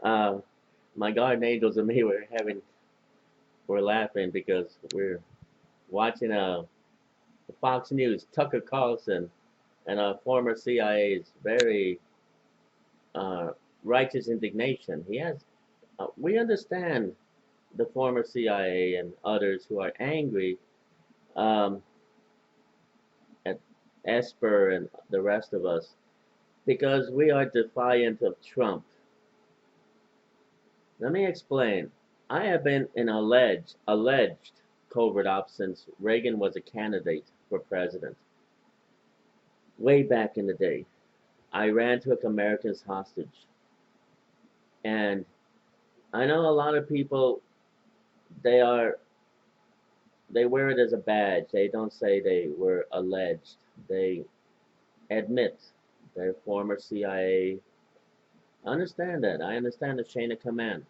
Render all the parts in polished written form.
uh, my guardian angels and me we're laughing because we're watching Fox News. Tucker Carlson and a former CIA's very uh, righteous indignation. He has. We understand the former CIA and others who are angry um, at Esper and the rest of us because we are defiant of Trump. Let me explain. I have been an alleged covert op since Reagan was a candidate for president. Way back in the day, Iran took Americans hostage. And I know a lot of people, they are they wear it as a badge. They don't say they were alleged. They admit they're former CIA. I understand that. I understand the chain of command.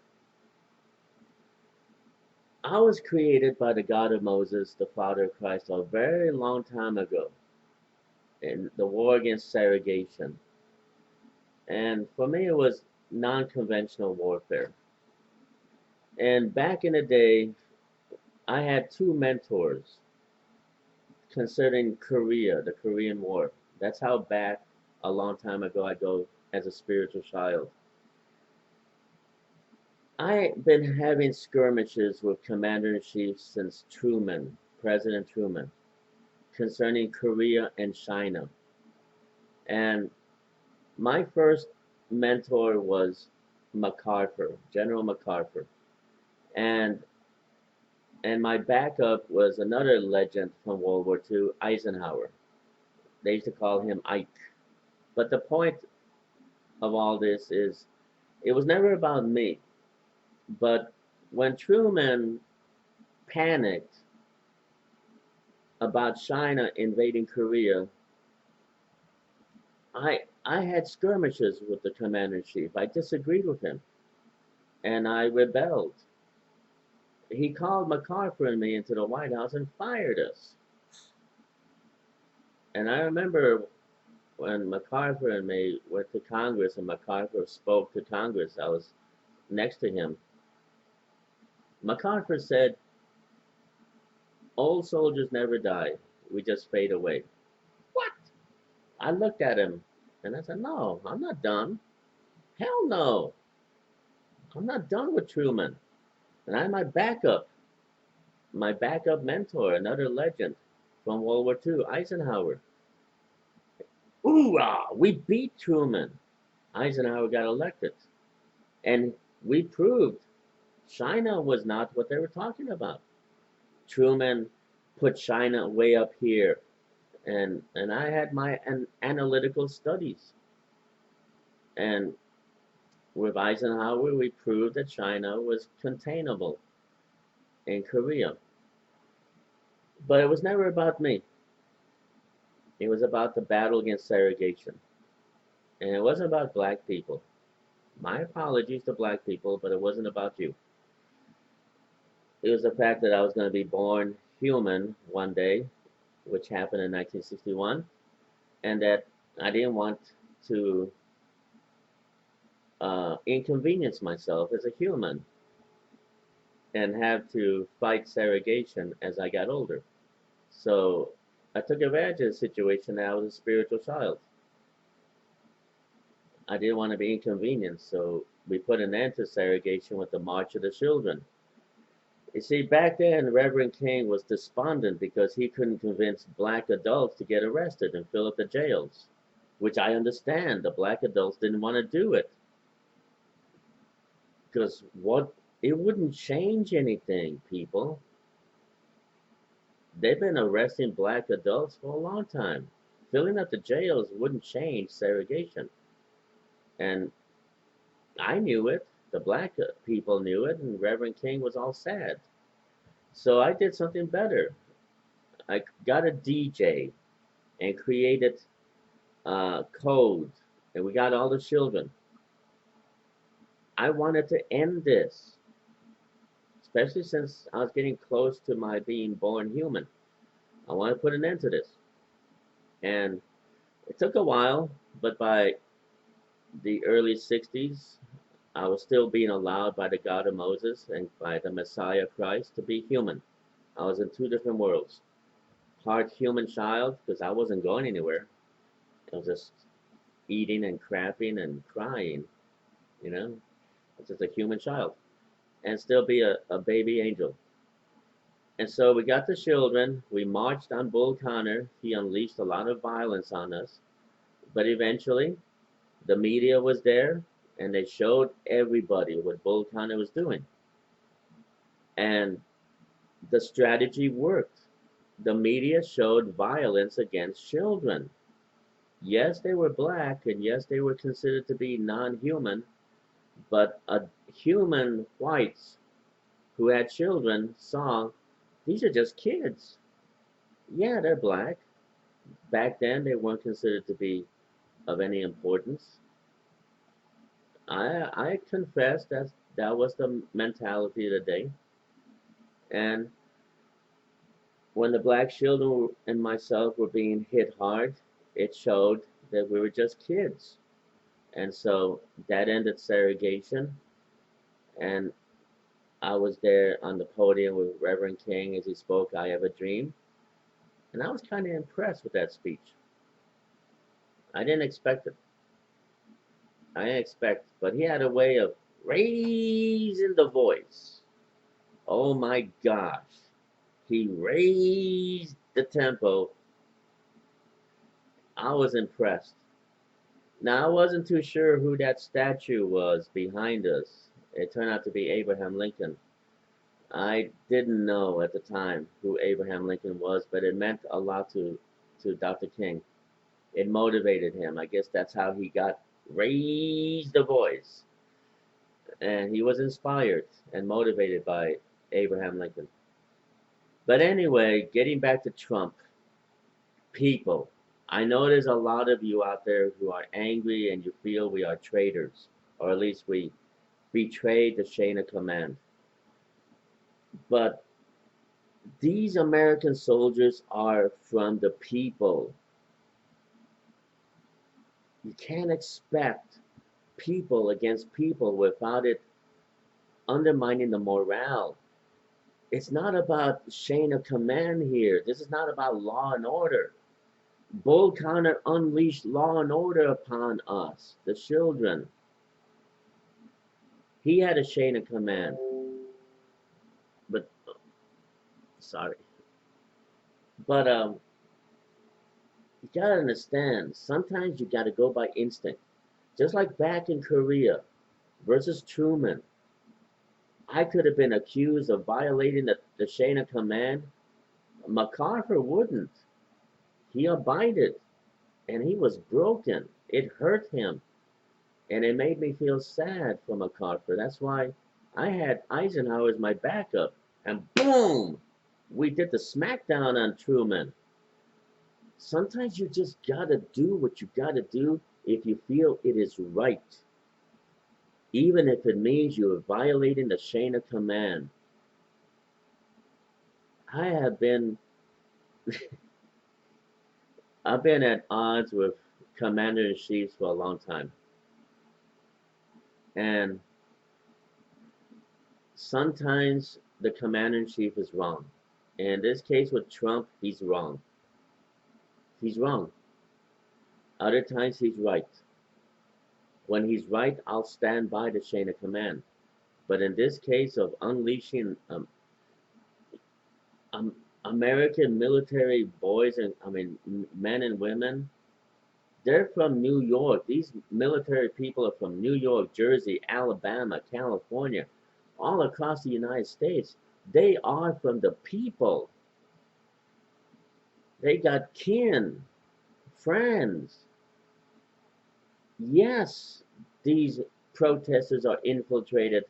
I was created by the God of Moses, the Father of Christ, a very long time ago in the war against segregation. And for me, it was non-conventional warfare. And back in the day, I had two mentors concerning Korea, the Korean War. That's how back a long time ago I go as a spiritual child. I've been having skirmishes with Commander-in-Chief since Truman, President Truman, concerning Korea and China. And my first mentor was MacArthur, General MacArthur. And and my backup was another legend from World War II, Eisenhower. They used to call him Ike. But the point of all this is it was never about me. But when Truman panicked about China invading Korea, I had skirmishes with the commander in chief. I disagreed with him and I rebelled. He called MacArthur and me into the White House and fired us. And I remember when MacArthur and me went to Congress and MacArthur spoke to Congress, I was next to him. MacArthur said, "Old soldiers never die. We just fade away." What? I looked at him and I said, "No, I'm not done. Hell no. I'm not done with Truman." And I had my backup mentor, another legend from World War II, Eisenhower. ooooRAH! We beat Truman. Eisenhower got elected. And we proved China was not what they were talking about. Truman put China way up here. And I had my analytical studies. And with Eisenhower, we proved that China was containable in Korea. But it was never about me. It was about the battle against segregation. And it wasn't about black people. My apologies to black people, but it wasn't about you. It was the fact that I was going to be born human one day, which happened in 1961, and that I didn't want to inconvenience myself as a human and have to fight segregation as I got older. So I took advantage of the situation that I was a spiritual child. I didn't want to be inconvenienced, so we put an end to segregation with the March of the Children. You see, back then, Reverend King was despondent because he couldn't convince black adults to get arrested and fill up the jails, which I understand. The black adults didn't want to do it because what it wouldn't change anything, people. They've been arresting black adults for a long time. Filling up the jails wouldn't change segregation. And I knew it. The black people knew it, and Reverend King was all sad. So I did something better. I got a DJ and created code, and we got all the children. I wanted to end this, especially since I was getting close to my being born human. I want to put an end to this. And it took a while, but by the early 60s, I was still being allowed by the God of Moses and by the Messiah Christ to be human. I was in two different worlds. Part human child, because I wasn't going anywhere. I was just eating and crapping and crying, you know. I was just a human child. And still be a baby angel. And so we got the children. We marched on Bull Connor. He unleashed a lot of violence on us. But eventually, the media was there and they showed everybody what Bull Connor was doing. And the strategy worked. The media showed violence against children. Yes, they were black, and yes, they were considered to be non-human, but human whites who had children saw these are just kids. Yeah, they're black. Back then, they weren't considered to be of any importance. I confess that was the mentality of the day. And when the black children and myself were being hit hard, it showed that we were just kids. And so that ended segregation. And I was there on the podium with Reverend King as he spoke, I Have a Dream. And I was kind of impressed with that speech. I didn't expect it. I didn't expect, but he had a way of raising the voice. Oh my gosh. He raised the tempo. I was impressed. Now, I wasn't too sure who that statue was behind us. It turned out to be Abraham Lincoln. I didn't know at the time who Abraham Lincoln was, but it meant a lot to Dr. King. It motivated him. I guess that's how he got raised the voice. And he was inspired and motivated by Abraham Lincoln. But anyway, getting back to Trump, people, I know there's a lot of you out there who are angry and you feel we are traitors, or at least we betrayed the chain of command. But these American soldiers are from the people. You can't expect people against people without it undermining the morale. It's not about chain of command here. This is not about law and order. Bull Connor unleashed law and order upon us, the children. He had a chain of command. But, sorry. But, you gotta understand, sometimes you gotta go by instinct. Just like back in Korea versus Truman, I could have been accused of violating the chain of command. MacArthur wouldn't. He abided, and he was broken. It hurt him, and it made me feel sad for MacArthur. That's why I had Eisenhower as my backup, and boom, we did the smackdown on Truman. Sometimes you just gotta do what you gotta do if you feel it is right, even if it means you are violating the chain of command. I have been I've been at odds with commander-in-chiefs for a long time. And sometimes the commander-in-chief is wrong. In this case with Trump, he's wrong. He's wrong. Other times he's right. When he's right, I'll stand by the chain of command. But in this case of unleashing American military boys and men and women, they're from New York. These military people are from New York, Jersey, Alabama, California, all across the United States. They are from the people. They got kin, friends. Yes, these protesters are infiltrated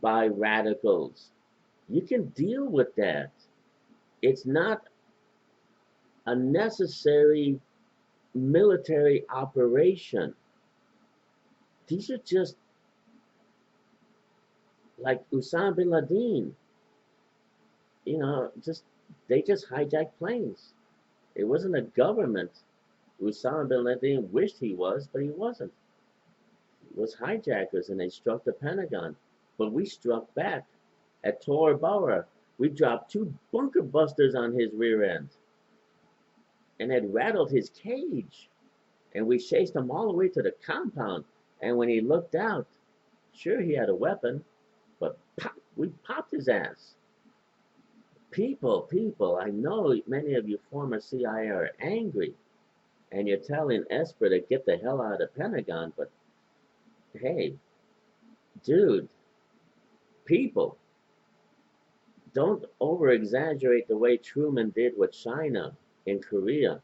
by radicals. You can deal with that. It's not a necessary military operation. These are just like Osama bin Laden. They just hijacked planes. It wasn't a government. Osama bin Laden wished he was, but he wasn't. was hijackers and they struck the Pentagon. But we struck back at Tora Bora. We dropped 2 bunker busters on his rear end and had rattled his cage. And we chased him all the way to the compound. And when he looked out, sure, he had a weapon, but pop, we popped his ass. People, I know many of you former CIA are angry, and you're telling Esper to get the hell out of the Pentagon, but hey, dude, people, don't over-exaggerate the way Truman did with China in Korea,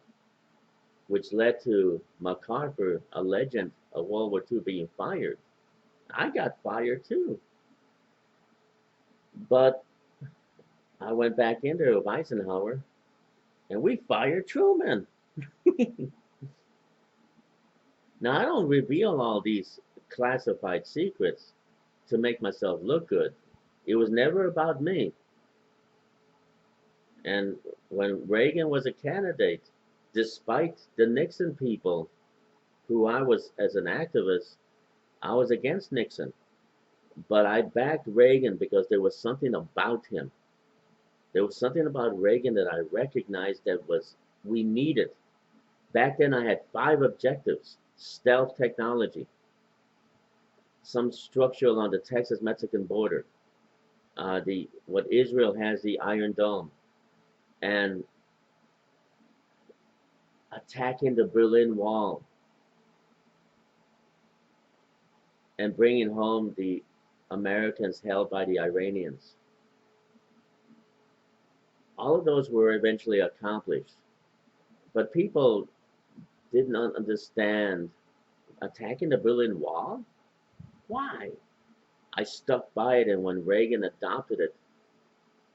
which led to MacArthur, a legend of World War II, being fired. I got fired too. But I went back in there with Eisenhower, and we fired Truman. Now, I don't reveal all these classified secrets to make myself look good. It was never about me. And when Reagan was a candidate, despite the Nixon people, who I was, as an activist, I was against Nixon. But I backed Reagan because there was something about him. There was something about Reagan that I recognized that we needed. Back then I had 5 objectives: stealth technology, some structure along the Texas-Mexican border, what Israel has, the Iron Dome, and attacking the Berlin Wall, and bringing home the Americans held by the Iranians. All of those were eventually accomplished, but people did not understand attacking the Berlin Wall. Why? I stuck by it, and when Reagan adopted it,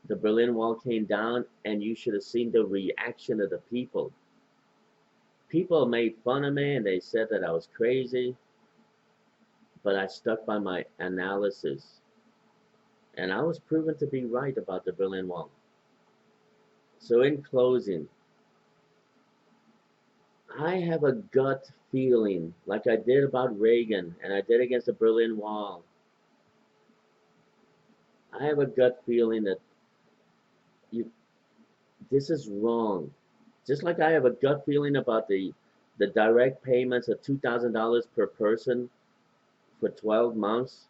the Berlin Wall came down, and you should have seen the reaction of the people. People made fun of me, and they said that I was crazy, but I stuck by my analysis, and I was proven to be right about the Berlin Wall. So in closing, I have a gut feeling, like I did about Reagan and I did against the Berlin Wall. I have a gut feeling that this is wrong. Just like I have a gut feeling about the direct payments of $2,000 per person for 12 months.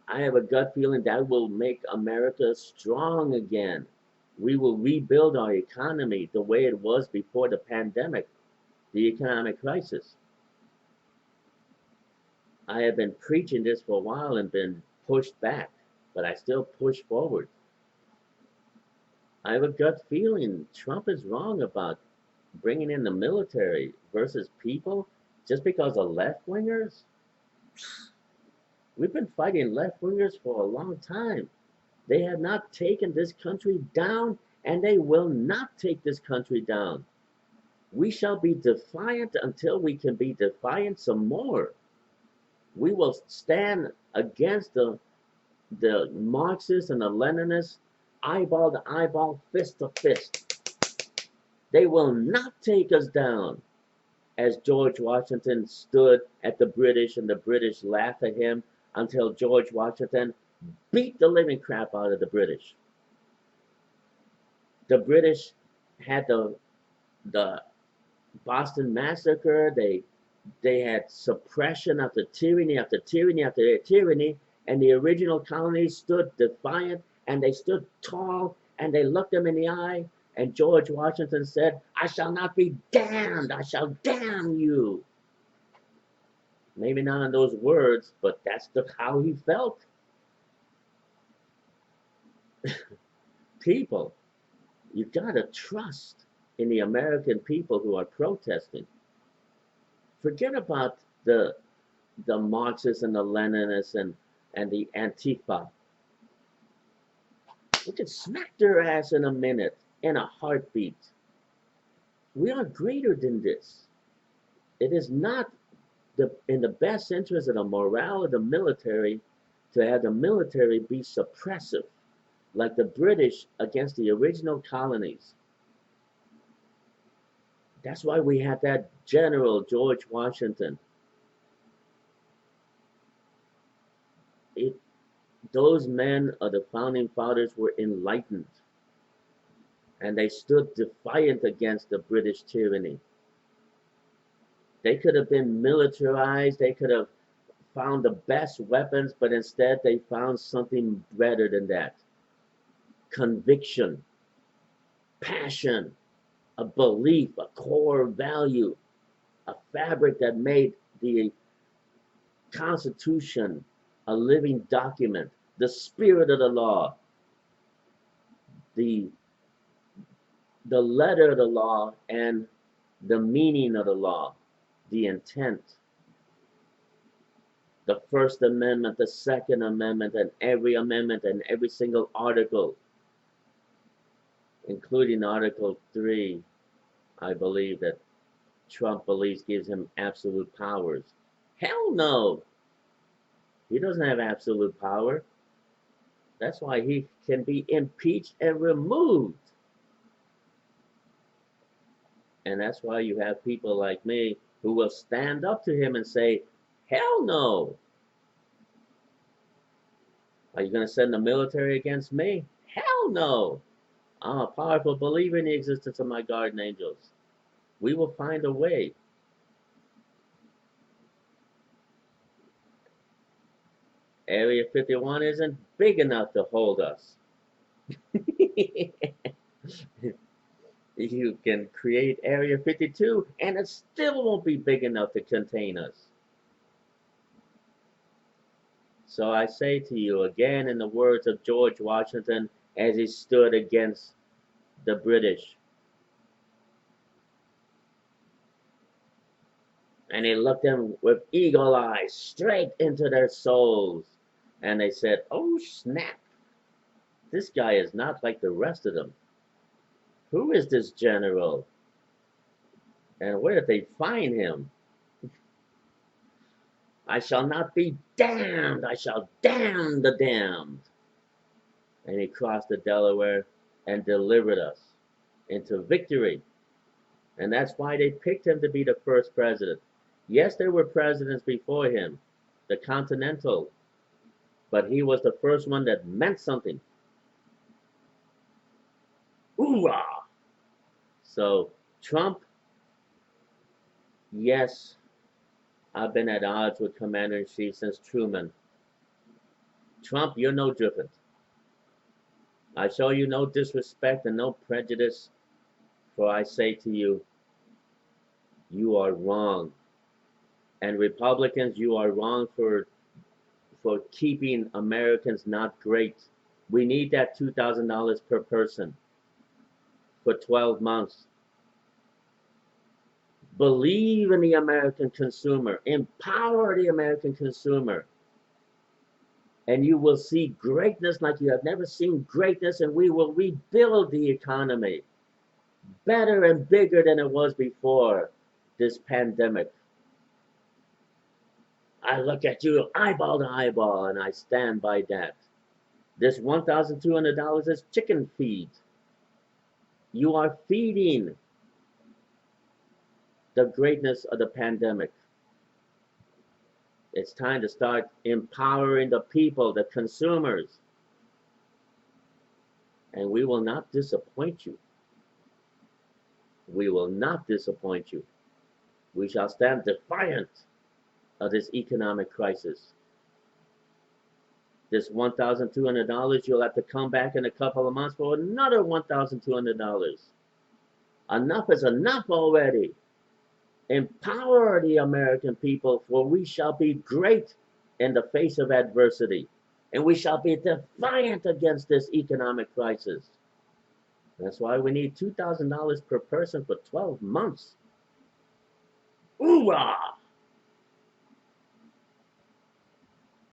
I have a gut feeling that will make America strong again. We will rebuild our economy the way it was before the pandemic, the economic crisis. I have been preaching this for a while and been pushed back, but I still push forward. I have a gut feeling Trump is wrong about bringing in the military versus people just because of left-wingers. We've been fighting left-wingers for a long time. They have not taken this country down, and they will not take this country down. We shall be defiant until we can be defiant some more. We will stand against the Marxists and the Leninists, eyeball to eyeball, fist to fist. They will not take us down. As George Washington stood at the British and the British laughed at him until George Washington beat the living crap out of the British. The British had the Boston Massacre. They had suppression after tyranny after tyranny after tyranny, and the original colonies stood defiant, and they stood tall, and they looked them in the eye, and George Washington said, "I shall not be damned, I shall damn you." Maybe not in those words, but that's how he felt. People, you gotta trust in the American people who are protesting. Forget about the Marxists and the Leninists and the Antifa. We can smack their ass in a minute, in a heartbeat. We are greater than this. It is not in the best interest of the morale of the military to have the military be suppressive, like the British against the original colonies. That's why we had that General George Washington. Those men of the founding fathers were enlightened, and they stood defiant against the British tyranny. They could have been militarized, they could have found the best weapons, but instead they found something better than that. Conviction, passion, a belief, a core value, a fabric that made the Constitution a living document, the spirit of the law, the letter of the law, and the meaning of the law, the intent. The First Amendment, the Second Amendment, and every single article, including Article 3, I believe that Trump believes gives him absolute powers. Hell no! He doesn't have absolute power. That's why he can be impeached and removed. And that's why you have people like me who will stand up to him and say, hell no! Are you going to send the military against me? Hell no! I'm a powerful believer in the existence of my guardian angels. We will find a way. Area 51 isn't big enough to hold us. You can create Area 52 and it still won't be big enough to contain us. So I say to you again in the words of George Washington as he stood against the British. And he looked them with eagle eyes straight into their souls. And they said, oh snap, this guy is not like the rest of them. Who is this general? And where did they find him? I shall not be damned, I shall damn the damned. And he crossed the Delaware and delivered us into victory. And that's why they picked him to be the first president. Yes, there were presidents before him, the Continental, but he was the first one that meant something. OoooRAH! So, Trump, yes, I've been at odds with Commander-in-Chief since Truman. Trump, you're no different. I show you no disrespect and no prejudice, for I say to you, you are wrong. And Republicans, you are wrong for keeping Americans not great. We need that $2,000 per person for 12 months. Believe in the American consumer. Empower the American consumer. And you will see greatness like you have never seen greatness, and we will rebuild the economy better and bigger than it was before this pandemic. I look at you eyeball to eyeball, and I stand by that. This $1,200 is chicken feed. You are feeding the greatness of the pandemic. It's time to start empowering the people, the consumers. And we will not disappoint you. We will not disappoint you. We shall stand defiant of this economic crisis. This $1,200, you'll have to come back in a couple of months for another $1,200. Enough is enough already. Empower the American people, for we shall be great in the face of adversity. And we shall be defiant against this economic crisis. That's why we need $2,000 per person for 12 months. ooooRAH!